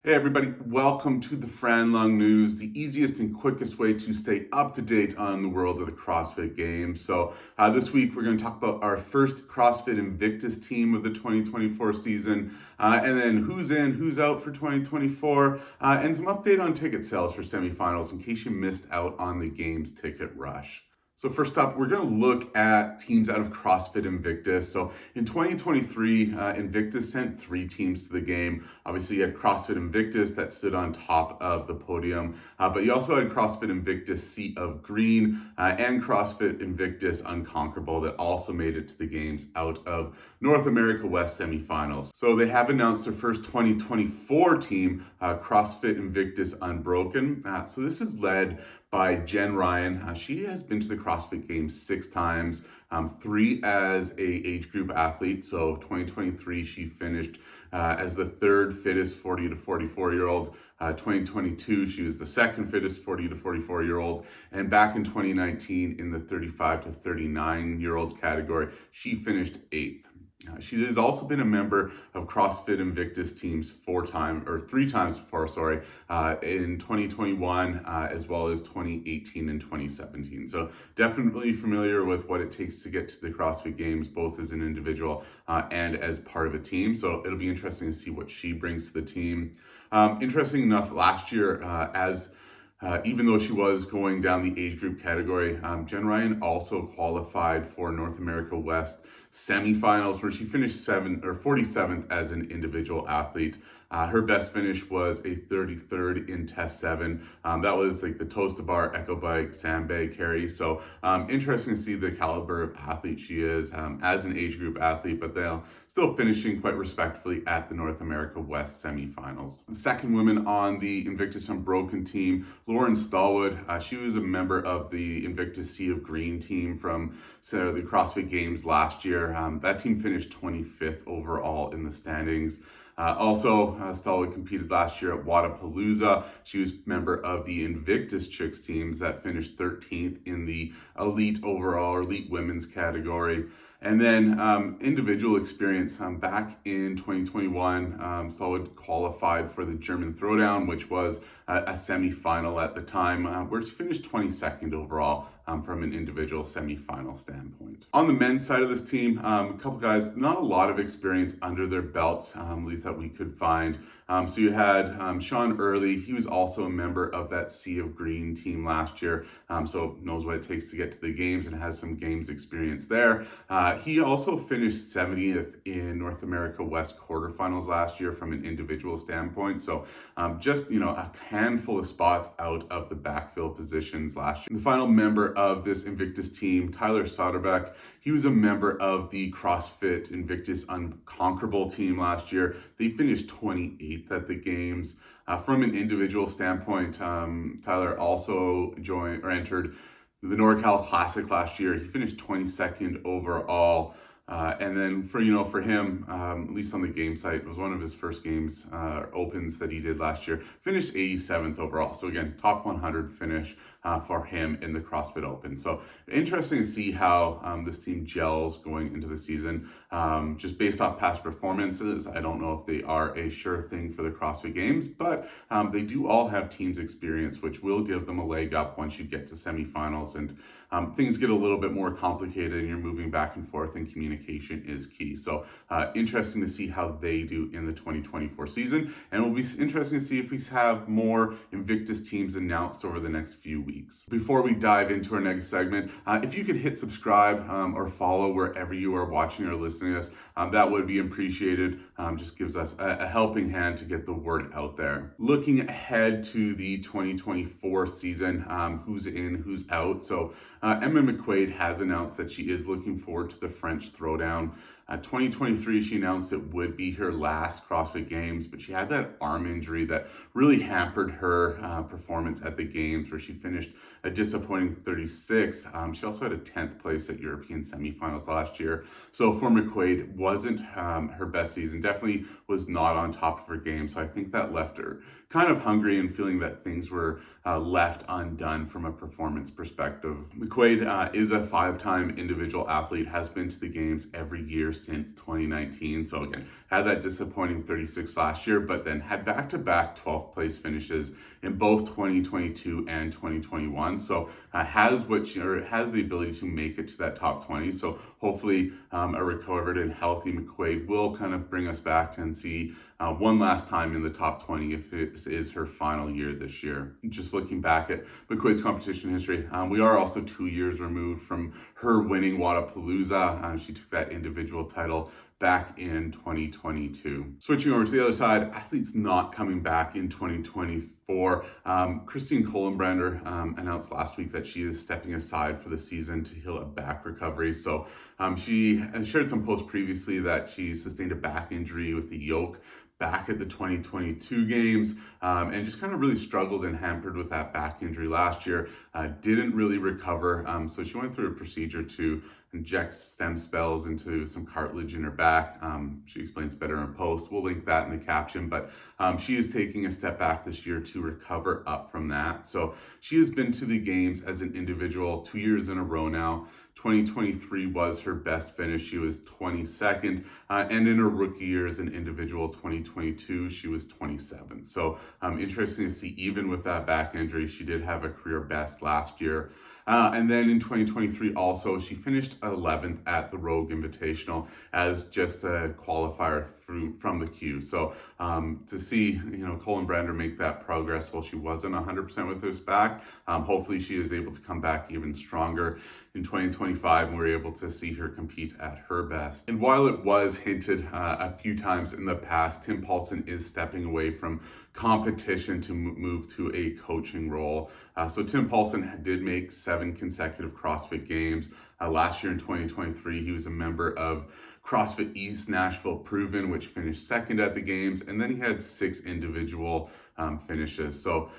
Hey everybody, welcome to the Fran Lung News, the easiest and quickest way to stay up to date on the world of the CrossFit Games. This week we're going to talk about our first CrossFit Invictus team of the 2024 season, and then who's in, who's out for 2024, and some update on ticket sales for semifinals in case you missed out on the Games ticket rush. So first up, we're going to look at teams out of CrossFit Invictus. So in 2023, Invictus sent 3 teams to the game. Obviously, you had CrossFit Invictus that stood on top of the podium, but you also had CrossFit Invictus Sea of Green and CrossFit Invictus Unconquerable that also made it to the games out of North America West semifinals. So they have announced their first 2024 team, CrossFit Invictus Unbroken. So this is led by Jen Ryan. She has been to the CrossFit Games 6 times, 3 as a age group athlete. So 2023, she finished as the 3rd fittest 40 to 44 year old. 2022, she was the 2nd fittest 40 to 44 year old. And back in 2019, in the 35 to 39 year olds category, she finished 8th. She has also been a member of CrossFit Invictus teams 3 times before, in 2021, as well as 2018 and 2017. So definitely familiar with what it takes to get to the CrossFit Games, both as an individual and as part of a team. So it'll be interesting to see what she brings to the team. Interesting enough, last year, even though she was going down the age group category, Jen Ryan also qualified for North America West semifinals, where she finished 47th as an individual athlete. Her best finish was a 33rd in test 7. That was like the toes to bar, echo bike, sandbag carry. So interesting to see the caliber of athlete she is as an age group athlete, but they'll still finishing quite respectfully at the North America West semifinals. The second woman on the Invictus Unbroken team, Lauren Stallwood. She was a member of the Invictus Sea of Green team from the CrossFit Games last year. That team finished 25th overall in the standings. Stallwood competed last year at Wadapalooza. She was member of the Invictus Chicks teams that finished 13th in the elite overall, or elite women's category. And then individual experience, back in 2021, Stallwood qualified for the German Throwdown, which was a semifinal at the time, where she finished 22nd overall from an individual semifinal standpoint. On the men's side of this team, a couple guys, not a lot of experience under their belts, at least that we could find. So you had Sean Early. He was also a member of that Sea of Green team last year, so knows what it takes to get to the games and has some games experience there. He also finished 70th in North America West quarterfinals last year from an individual standpoint. So just, a handful of spots out of the backfill positions last year. The final member of this Invictus team, Tyler Soderbeck, he was a member of the CrossFit Invictus Unconquerable team last year. They finished 28th at the games. From an individual standpoint, Tyler also entered the NorCal Classic last year. He finished 22nd overall. And then for him, at least on the game site, it was one of his first games, opens that he did last year, finished 87th overall. So again, top 100 finish for him in the CrossFit Open. So interesting to see how this team gels going into the season. Just based off past performances, I don't know if they are a sure thing for the CrossFit Games, but they do all have teams experience, which will give them a leg up once you get to semifinals and things get a little bit more complicated and you're moving back and forth, and communication is key. So interesting to see how they do in the 2024 season. And it will be interesting to see if we have more Invictus teams announced over the next few weeks. Before we dive into our next segment, if you could hit subscribe or follow wherever you are watching or listening to us, that would be appreciated. Just gives us a helping hand to get the word out there. Looking ahead to the 2024 season, who's in, who's out. So Emma McQuaid has announced that she is looking forward to the French Throwdown. 2023, she announced it would be her last CrossFit Games, but she had that arm injury that really hampered her performance at the Games, where she finished a disappointing 36th. She also had a 10th place at European semifinals last year. So for McQuaid, wasn't her best season, definitely was not on top of her game. So I think that left her kind of hungry and feeling that things were left undone from a performance perspective. McQuaid is a 5-time individual athlete, has been to the Games every year since 2019. So again, had that disappointing 36 last year, but then had back-to-back 12th place finishes in both 2022 and 2021. So has the ability to make it to that top 20. So hopefully a recovered and healthy McQuaid will kind of bring us back and see one last time in the top 20 if it is her final year this year. Just looking back at McQuaid's competition history, we are also 2 years removed from her winning Wadapalooza. She took that individual title back in 2022. Switching over to the other side, athletes not coming back in 2024. Christine Kohlenbrander announced last week that she is stepping aside for the season to heal a back recovery. So she shared some posts previously that she sustained a back injury with the yoke back at the 2022 games and just kind of really struggled and hampered with that back injury last year. Didn't really recover. So she went through a procedure to inject stem cells into some cartilage in her back. She explains better in a post. We'll link that in the caption, but she is taking a step back this year to recover up from that. So she has been to the games as an individual 2 years in a row now. 2023 was her best finish. She was 22nd. And in her rookie year as an individual, 2022, she was 27th. So interesting to see, even with that back injury, she did have a career best last year. And then in 2023 also, she finished 11th at the Rogue Invitational as just a qualifier from the queue. So to see, Kohlenbrander make that progress while she wasn't 100% with this back, hopefully she is able to come back even stronger in 2025 and we're able to see her compete at her best. And while it was hinted a few times in the past, Tim Paulson is stepping away from competition to move to a coaching role. So Tim Paulson did make 7 consecutive CrossFit games. Last year in 2023, he was a member of CrossFit East Nashville Proven, which finished 2nd at the games. And then he had 6 individual finishes. So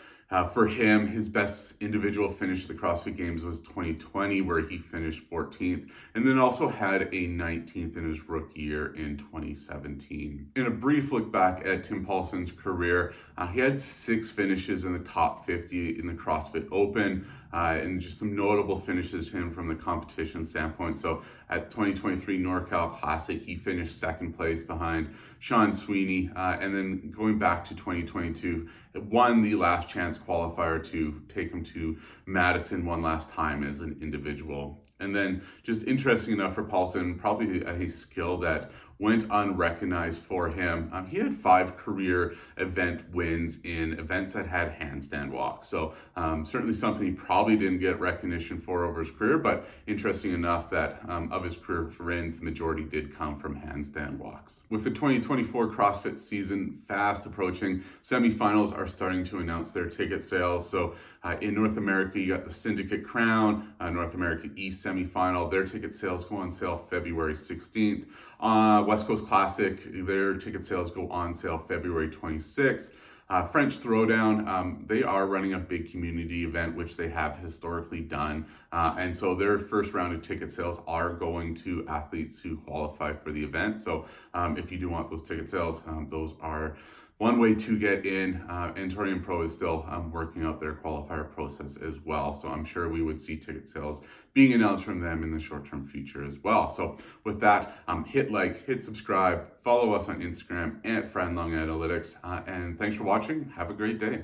for him, his best individual finish at the CrossFit Games was 2020, where he finished 14th, and then also had a 19th in his rookie year in 2017. In a brief look back at Tim Paulson's career, he had 6 finishes in the top 50 in the CrossFit Open, and just some notable finishes to him from the competition standpoint. So at 2023 NorCal Classic, he finished 2nd place behind Sean Sweeney, and then going back to 2022, won the last chance qualifier to take him to Madison one last time as an individual. And then just interesting enough for Paulson, probably a skill that went unrecognized for him. He had 5 career event wins in events that had handstand walks. So certainly something he probably didn't get recognition for over his career, but interesting enough that of his career wins, the majority did come from handstand walks. With the 2024 CrossFit season fast approaching, semifinals are starting to announce their ticket sales. So in North America, you got the Syndicate Crown, North America East semifinal. Their ticket sales go on sale February 16th. West Coast Classic, their ticket sales go on sale February 26th. French Throwdown, they are running a big community event, which they have historically done. And so their first round of ticket sales are going to athletes who qualify for the event. So if you do want those ticket sales, those are one way to get in. And Torian Pro is still working out their qualifier process as well. So I'm sure we would see ticket sales being announced from them in the short-term future as well. So with that, hit like, hit subscribe, follow us on Instagram at Friendlong Analytics. And thanks for watching. Have a great day.